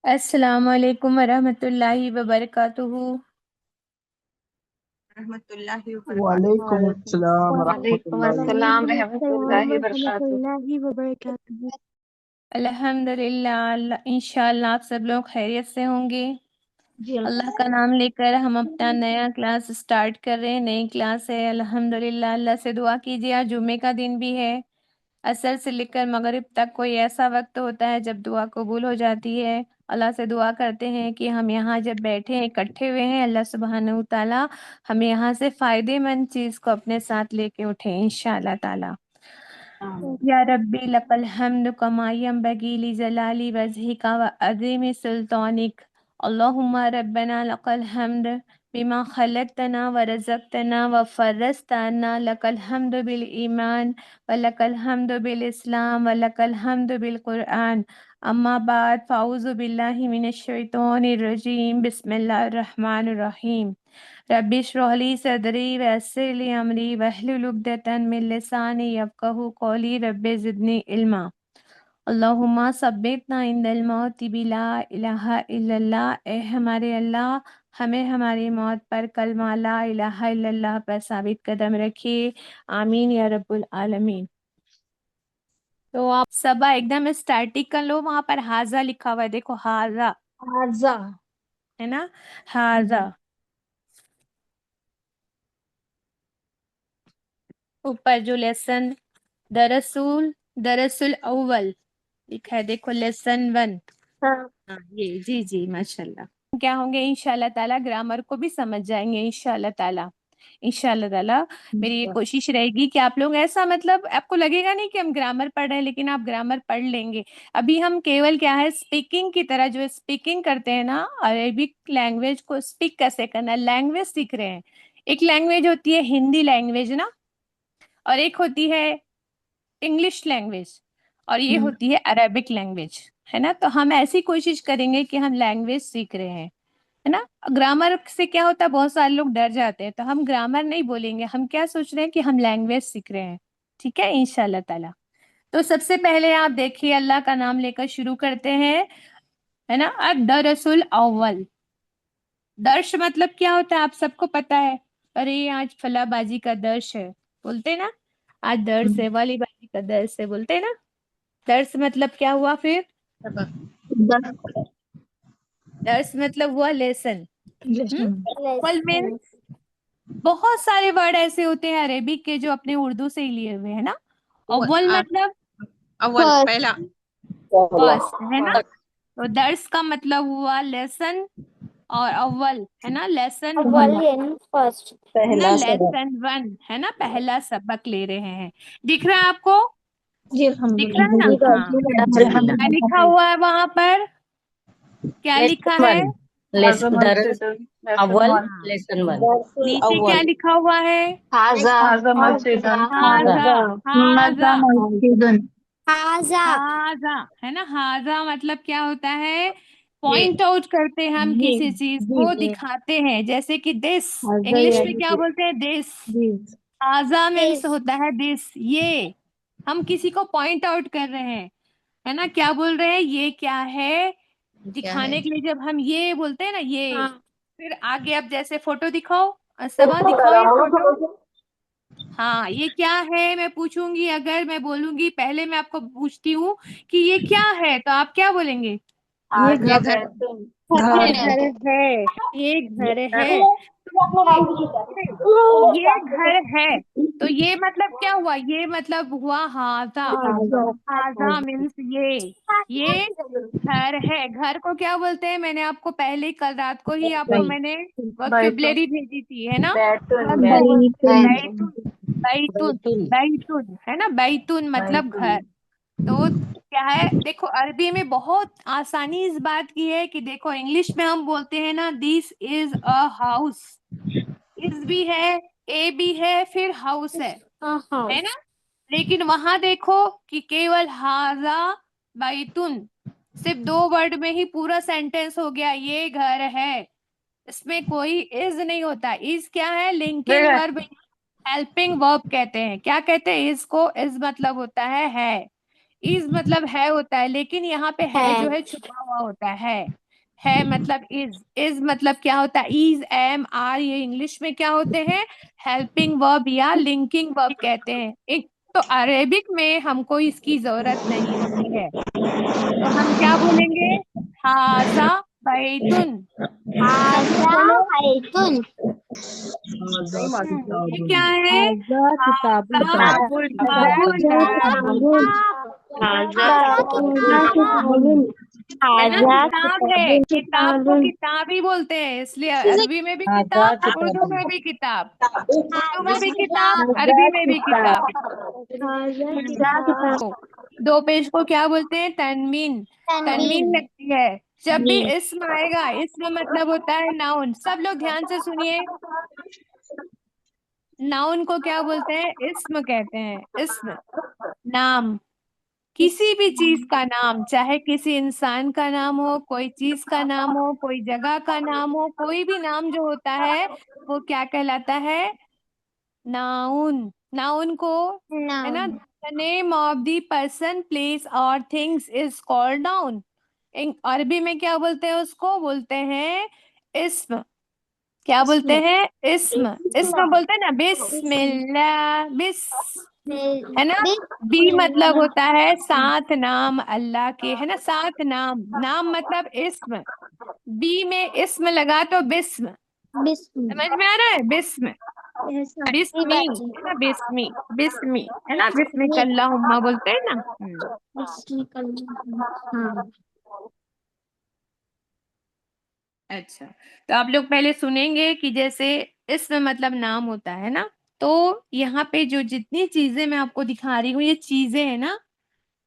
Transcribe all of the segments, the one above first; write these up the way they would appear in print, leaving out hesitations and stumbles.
अस्सलामु अलैकुम वरहमतुल्लाहि वबरकातुहू। रहमतुल्लाहि व बरकातहू। वालेकुम अस्सलाम वालेकुम रहमतुल्लाहि अस्सलाम अस्सलाम रहमतुल्लाहि बरकातुहू। वरहमतुल्लाहि वबरकातुहू। अल्हम्दुलिल्लाह, इंशाअल्लाह आप सब लोग खैरियत से होंगे। जी अल्लाह का नाम लेकर हम अपना नया क्लास स्टार्ट कर रहे हैं। नई क्लास है अल्हम्दुलिल्लाह। अल्लाह से दुआ कीजिए, आज जुम्मे का दिन भी है। असर से लेकर मगरिब तक कोई ऐसा वक्त होता है जब दुआ कबूल हो जाती है। अल्लाह से दुआ करते हैं कि हम यहाँ जब बैठे हैं, इकट्ठे हुए हैं, अल्लाह सुब्हानहू ताला हमें यहाँ से फायदेमंद चीज को अपने साथ लेके उठे इंशाअल्लाह ताला। या रब्बी लकल हम्द कमा यंबगी लिजलाली वजहिका व अज़ीम सुल्तानिक। अल्लाहुम्मा रब्बना लकल हम्द बिमा खलक़तना व रज़क़तना व फ़र्रज़तना। लकल हम्द बिल ईमान व लकल हम्द बिल इस्लाम व लकल हम्द बिल कुरआन। अम्मा बाद फ़ाऊज़ु बिल्लाहि मिनश शैतानिर रजीम। बिस्मिल्लाहिर रहमानिर रहीम। रब्बि इश्रह ली सदरी वयस्सिर ली अमरी वहलुल उक़दतन मिन लिसानी यफ़क़हू क़ौली। रब्बि ज़िदनी इल्मा। अल्लाहुम्मा सब्बितना इंदल मौति बिला इलाहा इल्लल्लाह। ए हमारे अल्लाह, हमें हमारी मौत पर कलमा ला इलाहा इल्लल्लाह पर साबित कदम रखिए। आमीन या रब्बुल आलमीन। तो आप सबा एकदम स्टैटिक कर लो। वहां पर हाजा लिखा हुआ है, देखो हाजा हाजा। है ना, हाजा। ऊपर जो लेसन दरअसल दरअसल अव्वल लिखा है, देखो लेसन 1। हाँ। हाँ ये जी जी माशाल्लाह। क्या होंगे इंशाल्लाह ताला, ग्रामर को भी समझ जाएंगे इंशाल्लाह ताला। इंशाल्लाह ताला मेरी ये कोशिश रहेगी कि आप लोग ऐसा, मतलब आपको लगेगा नहीं कि हम ग्रामर पढ़ रहे हैं, लेकिन आप ग्रामर पढ़ लेंगे। अभी हम केवल क्या है, स्पीकिंग की तरह जो स्पीकिंग करते हैं ना, अरेबिक लैंग्वेज को स्पीक कैसे करना है, लैंग्वेज सीख रहे हैं। एक लैंग्वेज होती है हिंदी लैंग्वेज ना, और एक होती है इंग्लिश लैंग्वेज, और ये होती है अरेबिक लैंग्वेज, है ना। तो हम ऐसी कोशिश करेंगे कि हम लैंग्वेज सीख रहे हैं, है ना। ग्रामर से क्या होता है, बहुत सारे लोग डर जाते हैं, तो हम ग्रामर नहीं बोलेंगे, हम क्या सोच रहे हैं कि हम लैंग्वेज सीख रहे हैं। ठीक है इंशाल्लाह ताला। तो सबसे पहले आप देखिए, अल्लाह का नाम लेकर शुरू करते हैं, है ना। अद-दरसुल अव्वल। दर्श मतलब क्या होता है, आप सबको पता है। अरे आज फला बाजी का दर्श है, बोलते हैं ना। आज दर्श है, वाली बाजी का दर्श है, बोलते हैं ना। दर्स मतलब क्या हुआ फिर, दर्स मतलब हुआ लेसन। अव्वल मीन्स बहुत सारे वर्ड ऐसे होते हैं अरेबिक के जो अपने उर्दू से ही लिए हुए हैं ना। अव्वल मतलब अव्वल पहला। फर्स्ट, है ना। तो दर्स का मतलब हुआ लेसन, और अव्वल है ना, लेसन वन, फर्स्ट। है ना, पहला सबक। लेसन 1, है ना, पहला सबक ले रहे हैं। दिख रहा है आपको, जी दिख रहा है ना। हाँ, क्या लिखा हुआ है वहां पर, क्या लिखा लेसन है। वन। दरस अव्वल हाँ, लेसन वन। नीचे क्या अव्वल लिखा हुआ है, हाजा। हाजा। हाजा, हाजा। हाजा, है ना। हाजा मतलब क्या होता है, पॉइंट आउट करते हैं हम, जी किसी चीज जी को जी। दिखाते हैं, जैसे कि दिस। हाजा इंग्लिश में यानी क्या कि बोलते हैं, दिस। जी। हाजा मीन्स होता है दिस, ये। हम किसी को पॉइंट आउट कर रहे हैं, है ना। क्या बोल रहे हैं, ये क्या है, क्या है? दिखाने के लिए जब हम ये बोलते हैं ना, ये। हाँ। फिर आगे अब जैसे फोटो दिखाओ, सबा दिखाओ ये फोटो। हाँ ये क्या है, मैं पूछूंगी, अगर मैं बोलूंगी, पहले मैं आपको पूछती हूँ कि ये क्या है, तो आप क्या बोलेंगे। ये ये घर घर। ये है। घर है, ये घर है। ये घर है, तो ये मतलब क्या हुआ, ये मतलब हुआ हाजा। हाजा मीन्स ये घर है। घर को क्या बोलते हैं, मैंने आपको पहले ही, कल रात को ही आपको मैंने वोकैबुलरी भेजी थी, है ना। घर को बोलते हैं बैतुन। बैतुन, बैतुल। बैतुन, है ना, बैतुन मतलब घर। तो क्या है, देखो अरबी में बहुत आसानी इस बात की है कि देखो इंग्लिश में हम बोलते हैं ना, this is a house. Is भी है, ए भी है, फिर हाउस है ना। लेकिन वहां देखो कि केवल हाजा बैतुन, सिर्फ 2 वर्ड में ही पूरा सेंटेंस हो गया, ये घर है। इसमें कोई इज नहीं होता। इज क्या है, लिंकिंग वर्ब, हेल्पिंग वर्ब कहते हैं। क्या कहते हैं इसको, इज मतलब होता है। इज मतलब है होता है, लेकिन यहाँ पे है जो है। है छुपा हुआ होता है मतलब इज मतलब क्या होता है, इज एम आर, ये इंग्लिश में क्या होते हैं, हेल्पिंग वर्ब या लिंकिंग वर्ब कहते हैं। एक तो अरेबिक में हमको इसकी जरूरत नहीं होती है, तो हम क्या बोलेंगे, हाजा बैतुन। सब लोग आजा बोलो, हैतुन। हाजा ये किताबुन। क्या है, हाजा किताबुन। हाजा किताबुन, है ना, किताब है, किताब को किताब ही बोलते हैं, इसलिए अरबी में भी हाजा किताब, उर्दू किताबुन। में भी किताब, उर्दू में भी किताब, अरबी में भी किताब। तो दो पेज को क्या बोलते हैं, तनवीन। तनवीन लगती है जब भी इस्म आएगा, इस्म मतलब होता है नाउन। सब लोग ध्यान से सुनिए, नाउन को क्या बोलते हैं, इस्म कहते हैं, इस्म, नाम, किसी भी चीज का नाम, चाहे किसी इंसान का नाम हो, कोई चीज का नाम हो, कोई जगह का नाम हो, कोई भी नाम जो होता है वो क्या कहलाता है, नाउन। नाउन को, है ना, the name of the person place और थिंग्स इज कॉल्ड नाउन। अरबी में क्या बोलते हैं, उसको बोलते हैं इस्म। क्या बोलते हैं, इस्म। इस्म बोलते हैं ना, बिस्मिल्लाह, है ना। बी मतलब होता है साथ नाम अल्लाह के, है ना, साथ नाम, नाम मतलब इस्म, बी में इस्म लगा तो बिस्म। समझ में आ रहा है, बिस्म, बिस्मी, है ना, बिस्मी, बिस्मी, है ना, बिस्मिक अल्लाहुम्मा बोलते हैं ना। अच्छा, तो आप लोग पहले सुनेंगे कि जैसे इसमें मतलब नाम होता है ना, तो यहाँ पे जो जितनी चीजें मैं आपको दिखा रही हूँ ये चीजें हैं ना,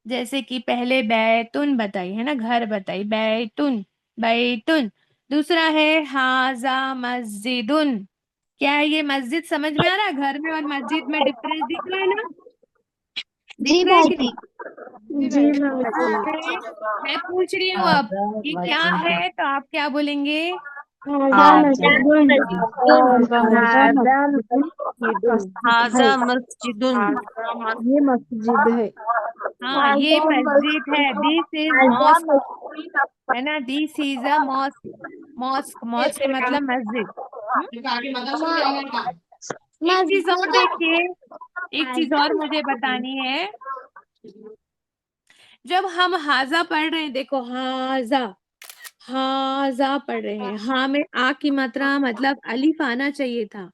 जैसे कि पहले बैतुन बताई है ना, घर बताई, बैतुन, बैतुन। दूसरा है हाजा मस्जिदुन। क्या है ये, मस्जिद समझ में आ रहा है, घर में और मस्जिद में डिफरेंस दिख रहा है ना, दिख जी रहा है कि भाई। नहीं। जी अच्छा, मैं पूछ रही हूँ अब, हाजा ये क्या बैतुन। है, तो आप क्या बोलेंगे, हाजा हाजा मस्जिदुन। हाजा मस्जिदुन। ये मस्जिद है। हाँ ये मस्जिद है, दिस इज मॉस्क, है ना, this is a mosque. Mosque, mosque मतलब मस्जिद। एक चीज और देखिए, एक चीज और मुझे बतानी है, जब हम हाजा पढ़ रहे हैं, देखो हाजा, हाजा पढ़ रहे हैं, हाँ में आ की मात्रा मतलब अलिफ आना चाहिए था,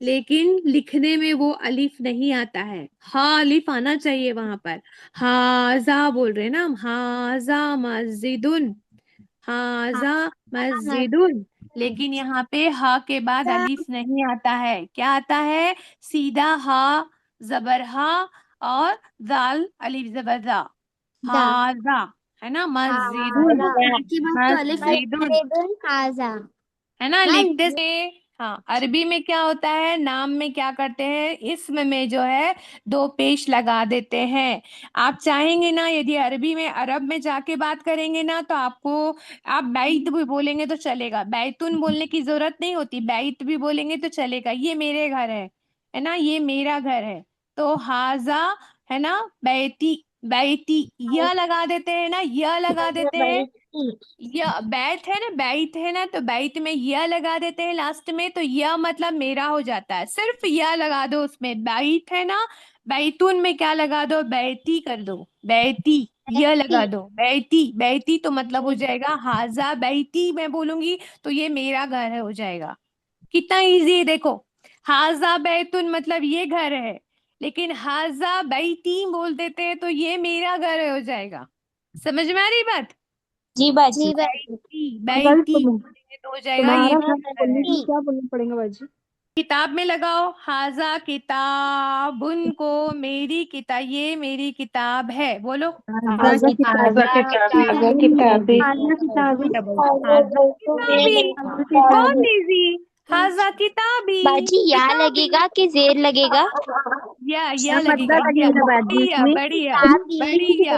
लेकिन लिखने में वो अलिफ नहीं आता है, हाँ अलिफ आना चाहिए वहां पर। हाजा बोल रहे हैं ना हम, हाजा मस्जिदुन, हाजा मस्जिदुन, लेकिन यहाँ पे हा के बाद अलिफ नहीं आता है, क्या आता है, सीधा हा, जबर हा, और दाल अलिफ जबर दा, हाजा, है ना, मस्जिदुन, मस्जिदुन, हाजा। है ना, लिखते से। हाँ, अरबी में क्या होता है, नाम में क्या करते हैं, इसम में जो है दो पेश लगा देते हैं। आप चाहेंगे ना, यदि अरबी में, अरब में जाके बात करेंगे ना, तो आपको, आप बैत भी बोलेंगे तो चलेगा, बैतुन बोलने की जरूरत नहीं होती, बैत भी बोलेंगे तो चलेगा, ये मेरे घर है ना, ये मेरा घर है, तो हाजा, है ना, बैती, बैती, यह लगा देते हैं ना, यह लगा देते हैं, या बैत है ना, बैत है ना, तो बैत में यह लगा देते हैं लास्ट में, तो यह मतलब मेरा हो जाता है, सिर्फ यह लगा दो उसमें, बैत है ना, बैतून में क्या लगा दो, बैती कर दो, बैती, यह लगा दो, बैती, बैती, तो मतलब हो जाएगा हाजा बैती, मैं बोलूंगी तो ये मेरा घर है, हो जाएगा। कितना इजी है देखो, हाजा बैतुन मतलब ये घर है, लेकिन हाजा बैती बोल देते हैं तो ये मेरा घर है, हो जाएगा। समझ में आ रही बात, जी बाजी। बैती, गलत बैती बोलूं? बोलेंगे तो हो जाएगा ये तुम्हारा मेरा नाम घर बोलने है। के लिए क्या बोलना पड़ेगा बाजी? किताब में लगाओ, हाजा किताबुन को, मेरी किताब, ये मेरी किताब है, बोलो, हाजा किताबी। हाजा किताबी। हाजा किताबी। डबल, हाजा किताबी, हाजा बहुत किताबी। इजी, हाजा किताबी। बाजी या किताबी, लगेगा कि जेर लगेगा? या लगेगा, मद्दा या लगेगा बाजी बढ़िया इसमें। बढ़िया किताबी। बढ़िया,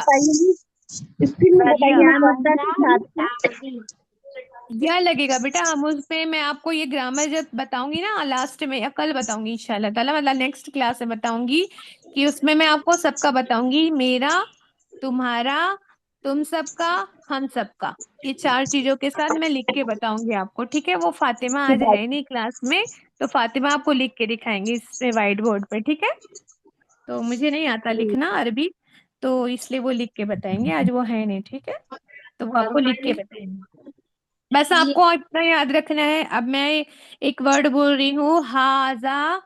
स्क्रीन में या बताइए ना मद्दा के साथ। यह लगेगा बेटा, हम उस पे, मैं आपको ये ग्रामर जब बताऊंगी ना लास्ट में, या कल बताऊंगी इंशाल्लाह ताला, मतलब नेक्स्ट क्लास में बताऊंगी, कि उसमें मैं आपको सबका बताऊंगी, मेरा, तुम्हारा, तुम सबका, हम सबका। ये 4 चीजों के साथ मैं लिख के बताऊंगी आपको, ठीक है। वो फातिमा आज है नहीं क्लास में, तो फातिमा आपको लिख के दिखाएंगी इस पे व्हाइट बोर्ड पे, ठीक है। तो मुझे नहीं आता लिखना अरबी, तो इसलिए वो लिख के बताएंगे, आज वो है नहीं, ठीक है। तो वो आपको लिख के बताएंगे। बस आपको इतना याद रखना है। अब मैं एक वर्ड बोल रही हूँ, हाजा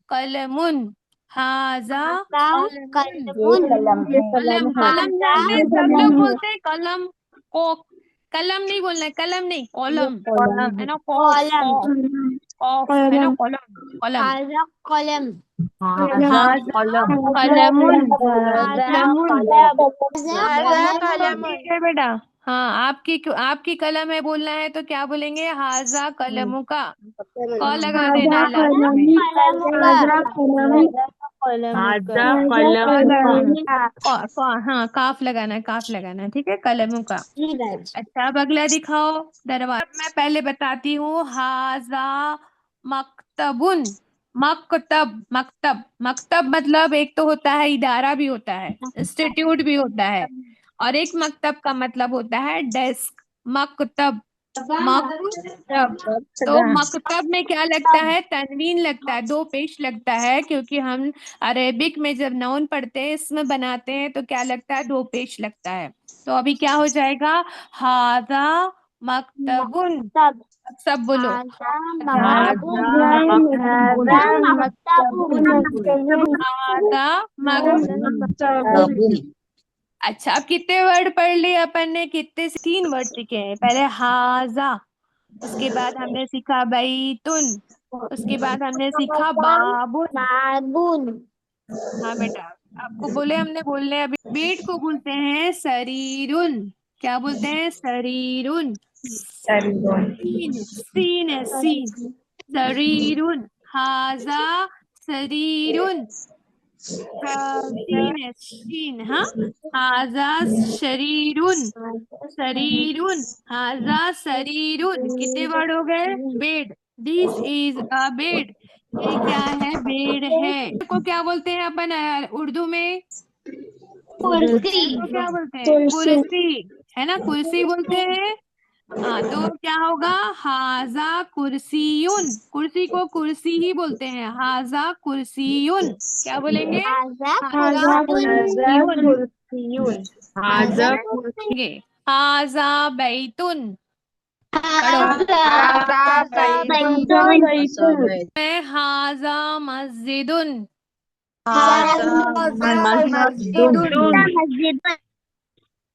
कलमुन। हाजा कलमुन। कलम, कलम जानते हैं, सब लोग बोलते हैं कलम को। कलम नहीं बोलना है, कलम नहीं, कॉलम है ना, कॉफ है ना, कॉलम, कॉलम। कलम हाजा कलमुन। ठीक है बेटा। हाँ, आपकी कलम है बोलना है तो क्या बोलेंगे, हाजा कलमु का। क लगा देना है लास्ट में। हाजा कलम हाँ, काफ लगाना है, काफ लगाना है, ठीक है, कलमु का। अच्छा, अब अगला दिखाओ दरवाजा। मैं पहले बताती हूँ, हाजा मकतबुन। मकतब, मकतब, मकतब मतलब एक तो होता है इदारा भी होता है, इंस्टीट्यूट भी होता है, और एक मकतब का मतलब होता है डेस्क। मकतब, मकतब। तो मकतब में क्या लगता है, तनवीन लगता है, 2 पेश लगता है, क्योंकि हम अरेबिक में जब नाउन पढ़ते हैं, इसमें बनाते हैं, तो क्या लगता है, 2 पेश लगता है। तो अभी क्या हो जाएगा, हाजा मकतबुन। अब सब बोलो, हाजा मकतबुन। अच्छा, अब कितने वर्ड पढ़ लिए अपन ने, कितने, 3 वर्ड सीखे हैं। पहले हाजा, उसके बाद हमने सीखा बैतुन, उसके बाद हमने सीखा बाबुन। हाँ बेटा, आपको बोले हमने बोलने, अभी बेड को बोलते हैं सरीरुन। क्या बोलते हैं, सरीरुन। सीन, सीन है, सीन। सरीरुन। हाजा सरीरुन। सीन है, सीन, हाँ। हाजा शरीरुन। शरीरुन। हाजा शरीरुन। कितने वर्ड हो गए, bed. This is a bed. ये क्या है, बेड है। को क्या बोलते हैं अपन उर्दू में, को क्या बोलते हैं, कुर्सी, है ना, कुर्सी बोलते हैं। हाँ, तो क्या होगा, हाजा कुर्सीयुन। कुर्सी को कुर्सी ही बोलते हैं, हाजा कुर्सीयुन। क्या बोलेंगे, हाजा कुर्सीयुन। हाजा हाजा बैतुन। पढ़ो, मैं हाजा मस्जिदुन।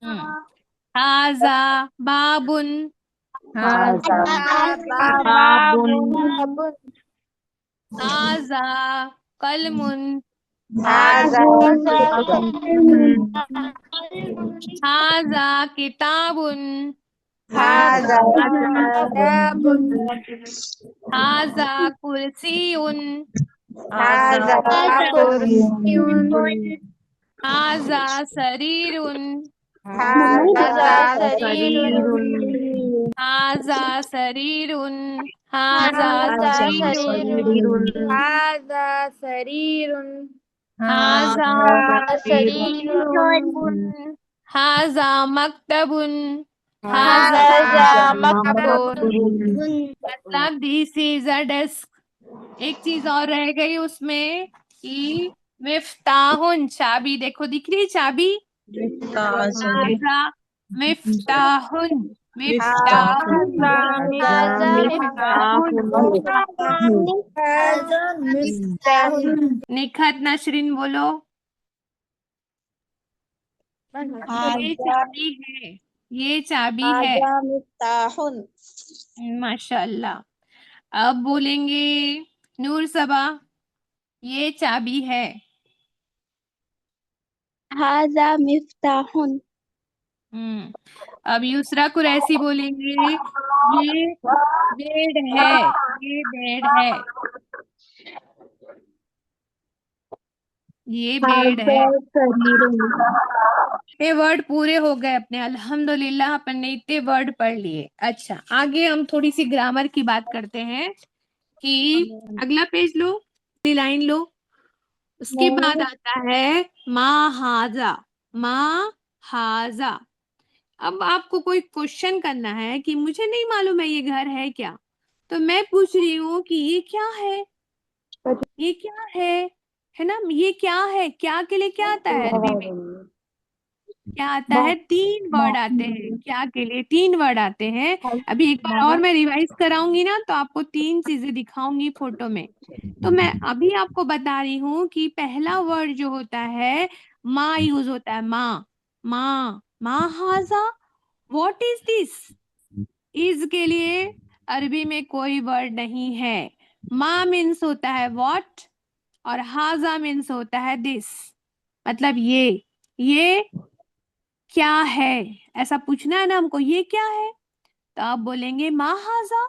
हम्म, हाजा बाबुन। हाजा कलमुन। हाजा किताबुन। हाजा कुर्सीयुन। हाजा सरीरुन। हाजा सरीरुन। हाजा सरीरुन। हाजा मकतबुन। हाजा मकतबुन। हाजा मतलब दिस इज अ डेस्क। एक चीज और रह गई उसमें, कि मिफ्ताहुन, चाबी। देखो दिख रही है चाबी, हाजा मिफ्ताहुन। मिफ्ताहुन, मिफ्ताहुन। निखत नशरीन बोलो, ये चाबी है, ये चाबी है। माशाल्लाह। अब बोलेंगे नूर सबा, ये चाबी है। हाजा मिफ्ताहुन। अब यूसरा कुरैशी बोलेंगे, ये बेड है, ये बेड है, ये बेड है। ये वर्ड पूरे हो गए अपने, अल्हम्दुलिल्लाह अपन ने इतने वर्ड पढ़ लिए। अच्छा, आगे हम थोड़ी सी ग्रामर की बात करते हैं, कि अगला पेज लो, लाइन लो। उसके बाद आता है मा हाजा। मा हाजा। अब आपको कोई क्वेश्चन करना है कि मुझे नहीं मालूम है ये घर है क्या, तो मैं पूछ रही हूँ कि ये क्या है, ये क्या है ना, ये क्या है, क्या के लिए क्या आता है अरबी में, क्या आता है, तीन वर्ड आते हैं, क्या के लिए तीन वर्ड आते हैं। अभी एक बार और मैं रिवाइज कराऊंगी ना तो आपको तीन चीजें दिखाऊंगी फोटो में। तो मैं अभी आपको बता रही हूँ कि पहला वर्ड जो होता है माँ यूज होता है, माँ, माँ, माँ हाजा, व्हाट इज दिस। इज के लिए अरबी में कोई वर्ड नहीं है। माँ मीन्स होता है व्हाट और हाजा मीन्स होता है दिस, मतलब ये क्या है, ऐसा पूछना है ना हमको, ये क्या है, तो आप बोलेंगे माँ हाजा,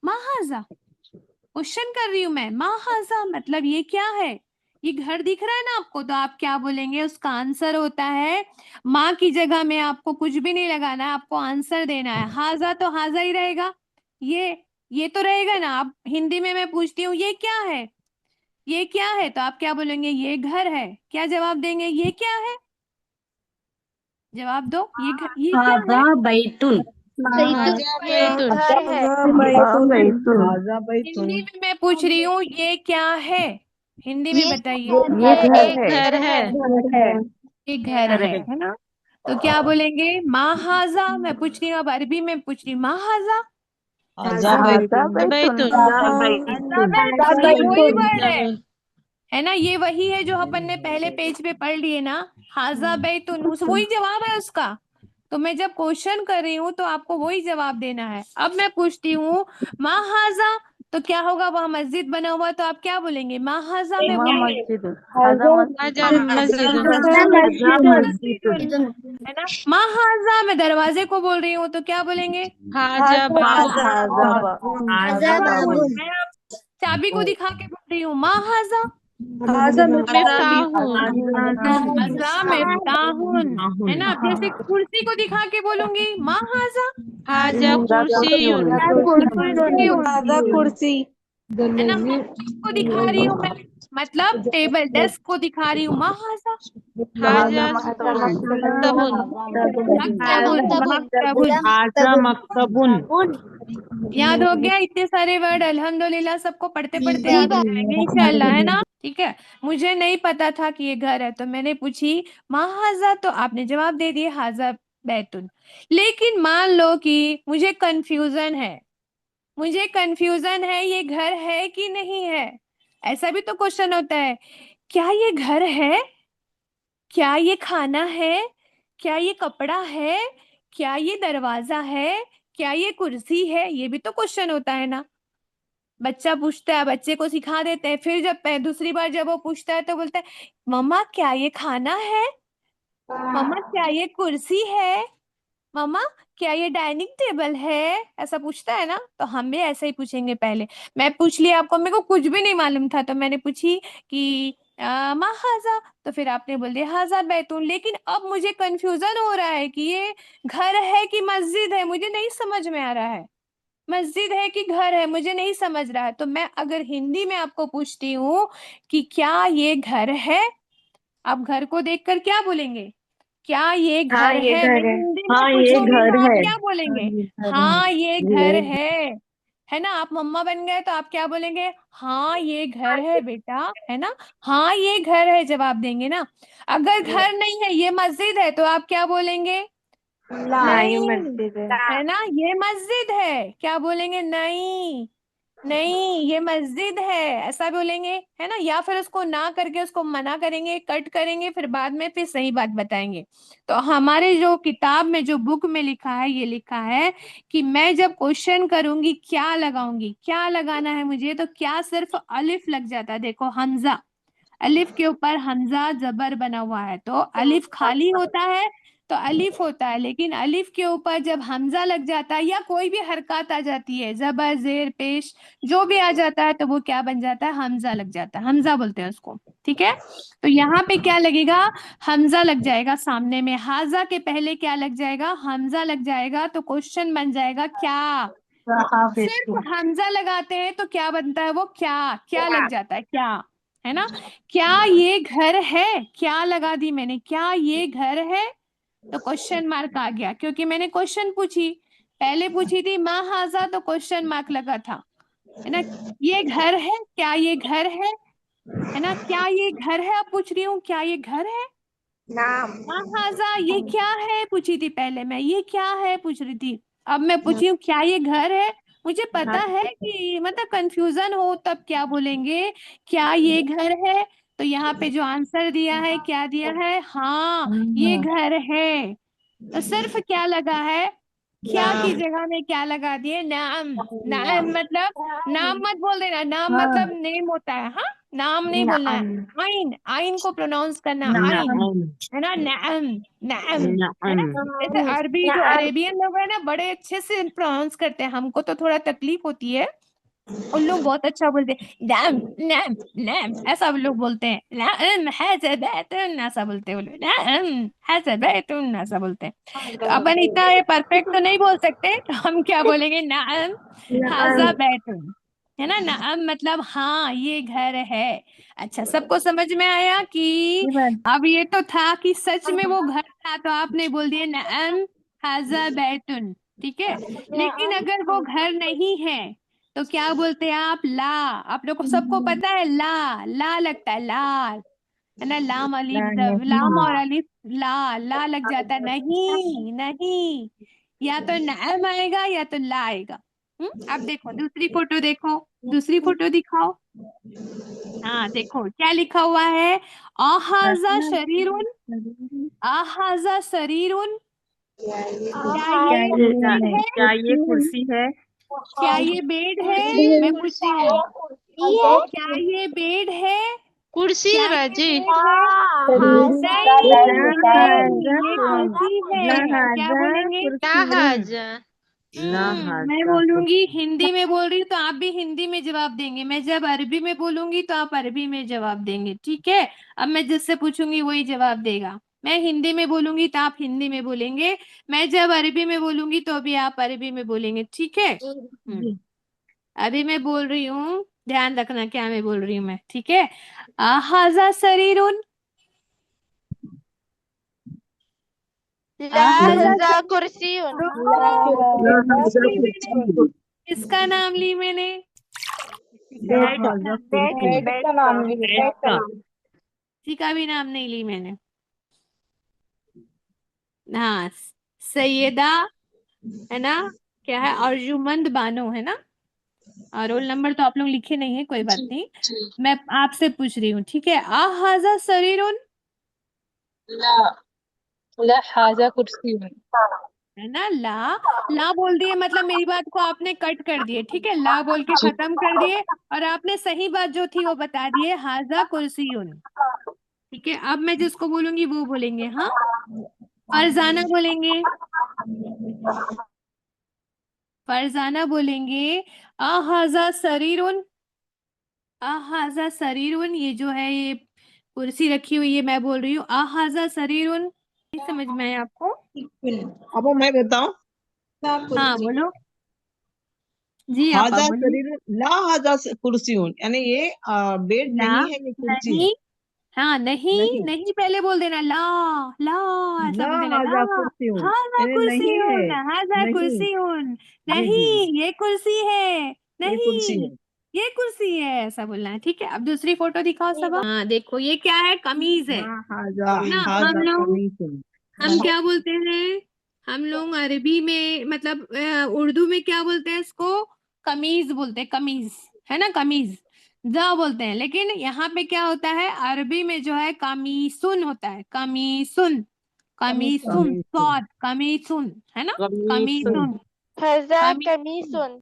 माँ हाजा। क्वेश्चन कर रही हूं मैं, माँ हाजा मतलब ये क्या है, ये घर दिख रहा है ना आपको, तो आप क्या बोलेंगे, उसका आंसर होता है, माँ की जगह में आपको कुछ भी नहीं लगाना है, आपको आंसर देना है, हाजा तो हाजा ही रहेगा, ये तो रहेगा ना। आप हिंदी में मैं पूछती हूँ ये क्या है, ये क्या है, तो आप क्या बोलेंगे, ये घर है। क्या जवाब देंगे, ये क्या है, जवाब दो, ये घर, ये क्या है। हाजा बैतुन। बैतुन। हिंदी में मैं पूछ रही हूँ ये क्या है, हिंदी में ये बताइए। ये एक घर है। ये घर है ना, तो क्या बोलेंगे, माहाजा। मैं पूछ रही हूँ, अब अरबी में पूछ रही हूँ, माहाजा, बैतुन। ये वही वर्ड है ना, ये वही है जो अपन ने पहले पेज पे पढ़ लिए ना, हाजा बैतुन, वही जवाब है उसका। तो मैं जब क्वेश्चन कर रही हूँ तो आपको वही जवाब देना है। अब मैं पूछती हूँ माहाजा, तो क्या होगा, वह मस्जिद बना हुआ, तो आप क्या बोलेंगे, माहाजा में बोलेंगे, हाजा मस्जिद। मस्जिदुन, है ना। माहाजा मैं दरवाजे को बोल रही हूँ तो क्या बोलेंगे, हाजा बाबुन। हाजा बाबुन। मैं आप चाबी को दिखा के बोल रही हूँ, माहाजा, मिफ्ताहुन। हाजा मिफ्ताहुन, है ना। अब जैसे कुर्सी को दिखा के बोलूंगी, माहाजा हाजा कुर्सियुन। कुर्सियुन, है ना। ऑफिस को दिखा रही हूँ मैं, मतलब टेबल डेस्क को दिखा रही हूँ, माहाजा हाजा मक्तबुन। मकतबुन, मकतबुन। हाजा मक्तबुन। याद हो गया इतने सारे वर्ड, अल्हम्दुलिल्लाह सबको पढ़ते पढ़ते याद हो जाएंगे इंशाल्लाह, है ना। ठीक है, मुझे नहीं पता था कि ये घर है तो मैंने पूछी माहाजा, तो आपने जवाब दे दिए हाजा बैतुन। लेकिन मान लो कि मुझे कंफ्यूजन है ये घर है कि नहीं है, ऐसा भी तो क्वेश्चन होता है। क्या ये घर है, क्या ये खाना है, क्या ये कपड़ा है, क्या ये दरवाजा है, क्या ये कुर्सी है, ये भी तो क्वेश्चन होता है ना। बच्चा पूछता है, बच्चे को सिखा देते हैं, फिर जब दूसरी बार जब वो पूछता है तो बोलता है, मम्मा क्या ये खाना है, मम्मा क्या ये कुर्सी है, मम्मा क्या ये डाइनिंग टेबल है, ऐसा पूछता है ना। तो हम भी ऐसे ही पूछेंगे। पहले मैं पूछ लिया आपको, मेरे को कुछ भी नहीं मालूम था तो मैंने पूछी कि माँ हाजा, तो फिर आपने बोल दिया हाजा बैतून। लेकिन अब मुझे कंफ्यूजन हो रहा है कि ये घर है कि मस्जिद है, मुझे नहीं समझ में आ रहा है, मस्जिद है कि घर है, मुझे नहीं समझ रहा है। तो मैं अगर हिंदी में आपको पूछती हूँ कि क्या ये घर है, आप घर को देखकर क्या बोलेंगे, क्या ये घर है। मैं हिंदी में पूछूंगी तो आप क्या बोलेंगे, हाँ ये घर है ना। आप मम्मा बन गए तो आप क्या बोलेंगे, हाँ ये घर है बेटा, है ना, हाँ ये घर है, जवाब देंगे ना। अगर घर नहीं है ये मस्जिद है तो आप क्या बोलेंगे, नहीं, है ना, ये मस्जिद है, क्या बोलेंगे, नहीं, नहीं ये मस्जिद है, ऐसा बोलेंगे, है ना। या फिर उसको ना करके उसको मना करेंगे, कट करेंगे, फिर बाद में फिर सही बात बताएंगे। तो हमारे जो किताब में जो बुक में लिखा है, ये लिखा है कि मैं जब क्वेश्चन करूंगी क्या लगाऊंगी, क्या लगाना है मुझे, तो क्या सिर्फ अलिफ लग जाता है, देखो हमजा, अलिफ के ऊपर हमजा जबर बना हुआ है, तो अलिफ खाली होता है तो अलिफ होता है। लेकिन अलिफ के ऊपर जब हमजा लग जाता है या कोई भी हरकत आ जाती है, जबर जेर पेश जो भी आ जाता है, तो वो क्या बन जाता है, हमजा लग जाता है, हमजा बोलते हैं उसको। ठीक है, तो यहाँ पे क्या लगेगा, हमजा लग जाएगा सामने में, हाजा के पहले क्या लग जाएगा, हमजा लग जाएगा। तो क्वेश्चन बन जाएगा क्या, सिर्फ हमजा लगाते हैं तो क्या बनता है, वो क्या क्या लग जाता है, क्या, है ना। क्या ये घर है, क्या लगा दी मैंने, क्या ये घर है, तो क्वेश्चन मार्क आ गया क्योंकि मैंने क्वेश्चन पूछी, पहले पूछी थी मा हाजा तो क्वेश्चन मार्क लगा था, है ना। ये घर है, क्या ये घर है ना, क्या ये घर है, अब पूछ रही हूँ क्या ये घर है। मा हाजा ये क्या है पूछी थी पहले मैं, ये क्या है पूछ रही थी, अब मैं पूछी हूँ क्या ये घर है। मुझे पता है कि मतलब कंफ्यूजन हो तब क्या बोलेंगे, क्या ये घर है, तो यहाँ पे जो आंसर दिया है क्या दिया है, हाँ ये घर है, तो सिर्फ क्या लगा है, क्या की जगह में क्या लगा दिए, नाम। नाम मतलब नाम मत बोल देना, नाम मतलब नेम होता है, हाँ नाम नहीं बोलना है। आइन, आइन को प्रोनाउंस करना, आइन, नाम है ना, नाम, नाम, है ना। नाम जैसे अरबी जो अरेबियन लोग है ना बड़े अच्छे से प्रोनाउंस करते हैं, हमको तो थोड़ा तकलीफ होती है, उन लोग बहुत अच्छा बोलते हैं, नाम, नाम, नाम, ऐसा वो लोग बोलते हैं, नाम है बैतुन, ऐसा बोलते हैं वो लोग, नाम है बैतुन, ऐसा बोलते हैं। तो अपन इतना ये परफेक्ट तो नहीं बोल सकते, तो हम क्या बोलेंगे, नाम हाजा बैतुन, है ना। नाम मतलब हाँ ये घर है। अच्छा, सबको समझ में आया कि अब ये तो था कि सच में वो घर था, तो आपने बोल दिया नाम हाजा बैतुन, ठीक है। लेकिन अगर वो घर नहीं है तो क्या बोलते हैं आप, ला। आप लोग को सबको पता है ला, ला लगता है, लाल, है ना, लाम अलिफ लाम और अलिफ, ला, ला लग जाता है, नहीं नहीं, या तो नाम आएगा या तो ला आएगा। अब देखो दूसरी फोटो, देखो दूसरी फोटो दिखाओ। हाँ देखो क्या लिखा हुआ है, आहाजा शरीरुन, आहाजा शरीरुन, क्या क्या ये ये बेड है, क्या ये कुर्सी है? क्या ये बेड है, कुर्सी, मैं पूछती कुर्सी है, हूँ, क्या ये बेड है, कुर्सी क्या है ये बाजी। बेड है, नहीं नहीं ये कुर्सी है, क्या लहाजा बोलेंगे। कुर्सियुन लहाजा, मैं लहाजा बोलूंगी कुर्सी हिंदी में बोल रही हूँ तो आप भी हिंदी में जवाब देंगे, मैं जब अरबी में बोलूंगी तो आप अरबी में जवाब देंगे, ठीक है। अब मैं जिससे पूछूंगी वही जवाब देगा, मैं हिंदी में बोलूंगी तो आप हिंदी में बोलेंगे, मैं जब अरबी में बोलूंगी तो अभी आप अरबी में बोलेंगे, ठीक है। अभी मैं बोल रही हूँ, ध्यान रखना क्या मैं बोल रही हूँ मैं, ठीक है। हाजा शरीरुन, हाजा लाहाजा कुर्सियुन, लहाजा ली मैंने, कुर्सियुन किसका नाम ली मैंने, लहाजा कुर्सियुन बेड का किसी का भी नाम नहीं ली मैंने। हाँ, सैयदा, है ना, क्या है, अर्जुमंद बानो, है ना। और रोल नंबर तो आप लोग लिखे नहीं है, कोई बात नहीं, मैं आपसे पूछ रही हूँ, ठीक है। हाजा शरीरुन, है ना, ला, ला बोल दिए मतलब मेरी बात को आपने कट कर दिए, ठीक है, ला बोल के खत्म कर दिए, और आपने सही बात जो थी वो बता दिए, हाजा कुर्सियुन, ठीक है। अब मैं जिसको बोलूंगी वो बोलेंगे, हाँ, फरजाना बोलेंगे, फरजाना बोलेंगे, हाजा शरीरुन, हाजा शरीरुन, ये जो है ये कुर्सी रखी हुई है, मैं बोल रही हूँ हाजा शरीरुन, नहीं समझ में आया आपको। अब मैं बताऊं, हाँ बोलो, जी आपा हाजा बोलिए। शरीर ला हाजा कुर्सियून, यानी ये बेड ला, नहीं है, ये कुर्सी है। नहीं, हाँ नहीं, नहीं, नहीं पहले बोल देना, ला, ला, ऐसा ला बोल देना, ला हाजा कुर्सियून हाजा यानी कुर्सी नहीं है। हून, हाजा नहीं, कुर्सी हून, जी जी, नहीं ये कुर्सी है, ये कुर्सी नहीं है। ये कुर्सी है, ऐसा बोलना है, ठीक है। अब दूसरी फोटो दिखाओ सब। हाँ देखो ये क्या है, कमीज है ला हाजा ना। हम हाजा लोग, कमीसून। हम क्या बोलते हैं, हम लोग अरबी में मतलब उर्दू में क्या बोलते हैं इसको, कमीज बोलते हैं, कमीज, है ना, कमीज जा बोलते हैं, लेकिन यहाँ पे क्या होता है, अरबी में जो है कमीसुन होता है, कमीसुन, कमीसुन कमीसून, स्वाद, कमीसुन, है ना, कमीसून कमीसुन, हजा कमीसुन। कमीसुन,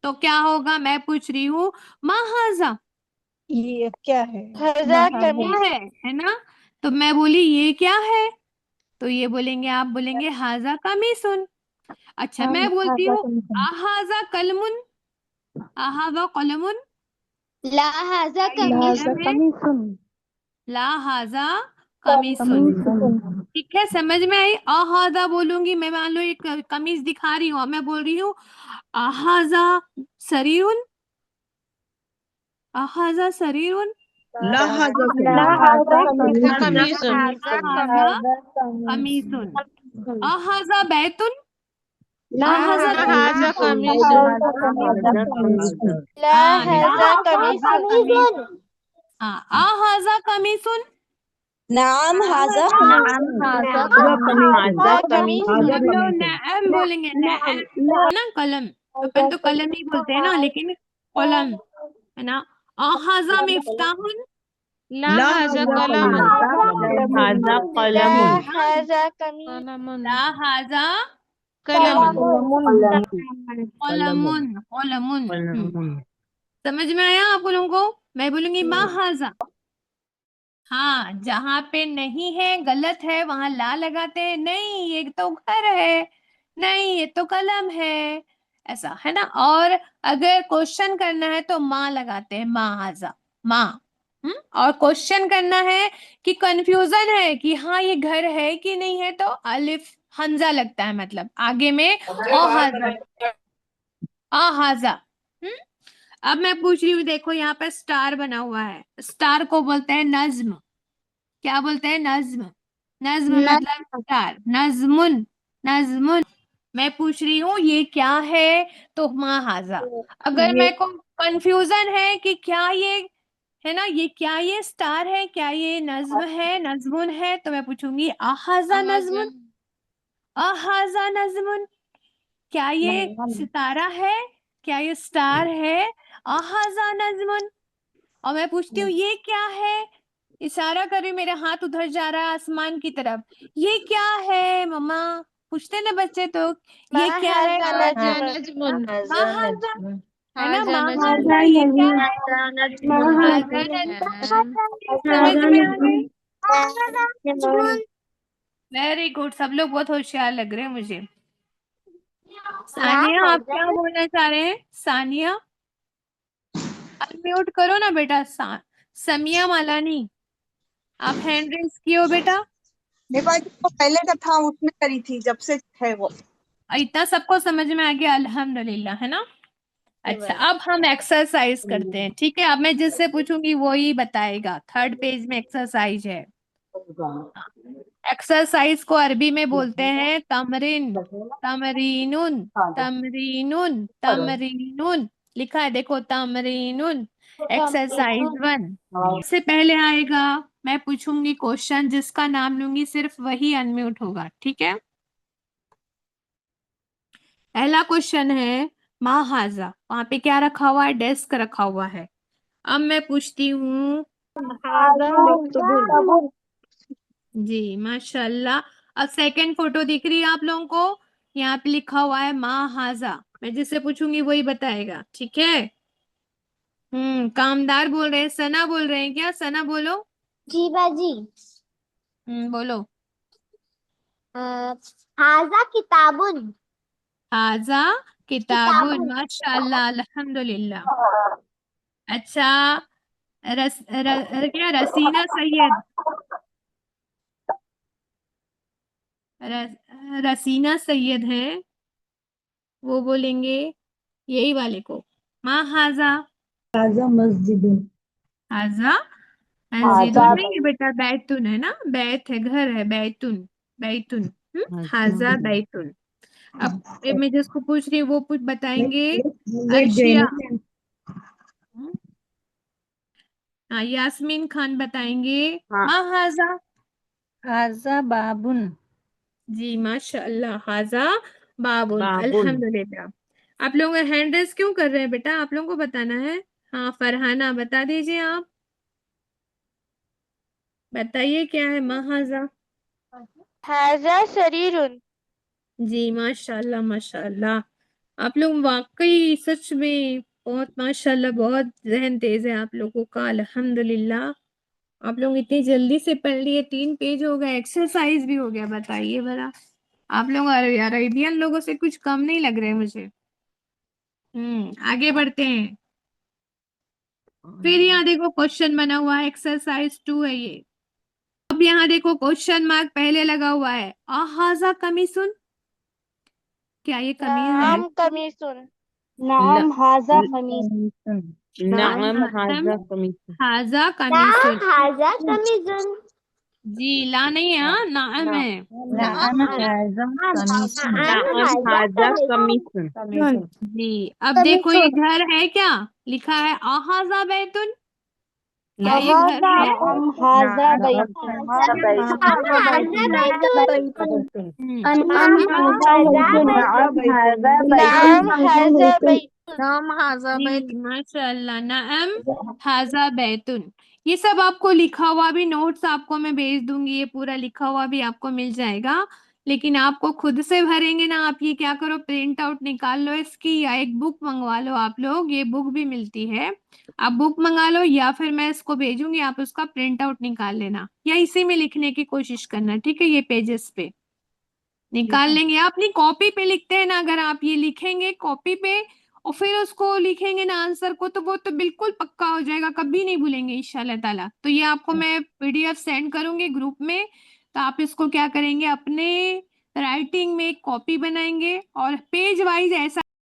तो क्या होगा, मैं पूछ रही हूँ महाजा, हजा क्या कमीस, है ना, तो मैं बोली ये क्या है, तो ये बोलेंगे, आप बोलेंगे हाजा कमीसुन। अच्छा मैं बोलती हूँ आहाजा कलमुन, आहाजा कलमुन, ला हजा ये क्या कमीसुन, है, ला हाजा कमीसुन, ठीक है, समझ में आई। आहाजा बोलूंगी मैं, मान लो एक कमीज दिखा रही हूँ, मैं बोल रही हूँ आहाजा शरीरुन, आहाजा शरीरुन, ला हाजा ला हाजा कमीसुन हाजा कमीसुन अहाजा बैतुन अहाजा हाजा कमीसुन ला हाँ हाजा कमीसुन अहाजा कमीसुन नाम हाजा हाजा हम लोग कमीसुन नअम बोलेंगे नअम ना कलम अपन तो कलम ही बोलते हैं ना लेकिन कलम है ना अहाजा मिफ्ताहुन ला ला हाजा हाजा कलमुन हाजा ला कलमुन हाजा कमीसुन कलमुन ला हाजा कलमुन कलमुन कलमुन समझ में आया आप लोगों को? मैं बोलूंगी मा हाजा। हाँ जहाँ पे नहीं है गलत है वहां ला लगाते हैं, नहीं ये तो घर है, नहीं ये तो कलम है, ऐसा है ना। और अगर क्वेश्चन करना है तो माँ लगाते हैं, माँ हाजा माँ। और क्वेश्चन करना है कि कंफ्यूजन है कि हाँ ये घर है कि नहीं है तो अलिफ हमजा लगता है, मतलब आगे में ओ हाजा आ हाजा। अब मैं पूछ रही हूँ, देखो यहाँ पे स्टार बना हुआ है, स्टार को बोलते हैं नज्म। क्या बोलते हैं? नज्म। नज्म मतलब स्टार, नज्मुन नज्मुन। मैं पूछ रही हूँ ये क्या है तो मा हाजा। अगर मेरे को कंफ्यूजन है कि क्या ये है ना, ये क्या ये स्टार है, क्या ये नज्म है, नज्मुन है, तो मैं पूछूंगी आहाजा नज्मुन, आहाजा नज्मुन। क्या ये सितारा है, क्या ये स्टार है, आहाजा नज्मुन। और मैं पूछती हूँ ये क्या है, इशारा कर रही हूँ, मेरा हाथ उधर जा रहा है आसमान की तरफ, ये क्या है मम्मा, पूछते ना बच्चे तो ये क्या है, हाजा नजमुन महाजा है ना, हाजा महाजा नजमुन ये क्या है, हाजा नज्मुन। समझ में आ गई? वेरी गुड, सब लोग बहुत होशियार लग रहे हैं मुझे। सानिया आप क्या बोलना चाह रहे हैं? सानिया अनम्यूट करो ना बेटा। समिया मालानी आप हैंड रेस किए हो बेटा। नेपाल तो पहले का था उसमें करी थी, जब से है वो। इतना सबको समझ में आ गया, अल्हम्दुलिल्लाह, है ना। अच्छा अब हम एक्सरसाइज करते हैं, ठीक है। अब मैं जिससे पूछूंगी वो ही बताएगा। थर्ड पेज में एक्सरसाइज है। एक्सरसाइज को अरबी में बोलते हैं तमरीन, तमरीनुन, तमरीनुन, तमरीनुन। लिखा है देखो, तमरीनुन। एक्सरसाइज 1 से पहले आएगा, मैं पूछूंगी क्वेश्चन, जिसका नाम लूंगी सिर्फ वही अनम्यूट होगा, ठीक है। पहला क्वेश्चन है माहाजा, वहां पे क्या रखा हुआ है? डेस्क रखा हुआ है। अब मैं पूछती हूँ जी, माशाल्लाह। अब सेकंड फोटो दिख रही है आप लोगों को, यहाँ पे लिखा हुआ है माहाजा। मैं जिससे पूछूंगी वही बताएगा, ठीक है। कामदार बोल रहे हैं, सना बोल रहे हैं क्या? सना बोलो। जी बाजी। बोलो। हाजा किताबुन। हाजा किताबुन, माशाल्लाह, अल्हम्दुलिल्लाह। अच्छा, क्या रसीना सैयद, रसीना सैयद है, वो बोलेंगे यही वाले को माँ हाजा। हाजा मस्जिद हाजा मस्जिदुन नहीं है बेटा, बैतुन है ना, बैत है, घर है, बैतुन, बैतुन। हाजा बैतुन। अब मैं जिसको पूछ रही हूँ वो कुछ बताएंगे। अर्शिया, हम्म, हाँ, यास्मीन खान बताएंगे माँ हाजा। हाजा बाबुन। जी माशाअल्लाह, हाजा बाबुन, बाबुन अल्हम्दुलिल्लाह। आप लोग हैंड रेस क्यों कर रहे हैं बेटा? आप लोगों को बताना है। हाँ फरहाना बता दीजिए आप, बताइए क्या है महाजा। हाजा शरीरुन। जी माशाल्लाह माशाल्लाह, आप लोग वाकई सच में बहुत माशाल्लाह, बहुत जहन तेज है आप लोगों का, अल्हम्दुलिल्लाह। आप लोग इतनी जल्दी से पढ़ लिए, 3 पेज हो गए, एक्सरसाइज भी हो गया, बताइए भला। आप लोग अरेबियन लोगों से कुछ कम नहीं लग रहे मुझे। आगे बढ़ते हैं। फिर यहाँ देखो क्वेश्चन बना हुआ है, एक्सरसाइज 2 है ये। अब यहाँ देखो क्वेश्चन मार्क पहले लगा हुआ है, आहाजा कमीसुन, क्या ये कमीज है? नाम कमीसुन। नाम हाजा कमीज। नाम नाम हाजा कमीज हाजा ला कमीसुन। हाजा कमीजुन। जी ला नहीं है, हाँ नाम है। नाम हाजा कमीज जी अब देखो ये घर है क्या, लिखा है आहाजा बैतुन, क्या ये घर है? नाम हाजा बैतुन। नाम हाजा बैतुन। जी माशाल्लाह, नाम हाजा बैतुन। ये सब आपको लिखा हुआ भी नोट्स आपको मैं भेज दूंगी, ये पूरा लिखा हुआ भी आपको मिल जाएगा, लेकिन आपको खुद से भरेंगे ना। आप ये क्या करो, प्रिंट आउट निकाल लो इसकी, या एक बुक मंगवा लो आप लोग, ये बुक भी मिलती है, आप बुक मंगा लो, या फिर मैं इसको भेजूंगी, आप उसका प्रिंट आउट निकाल लेना, या इसी में लिखने की कोशिश करना, ठीक है? ये पेजेस पे निकाल लेंगे। आप अपनी कॉपी पे लिखते हैं ना, अगर आप ये लिखेंगे कॉपी पे और फिर उसको लिखेंगे ना आंसर को, तो वो तो बिल्कुल पक्का हो जाएगा, कभी नहीं भूलेंगे इंशाल्लाह ताला। तो ये आपको मैं पीडीएफ सेंड करूंगी ग्रुप में, तो आप इसको क्या करेंगे, अपने राइटिंग में एक कॉपी बनाएंगे और पेज वाइज ऐसा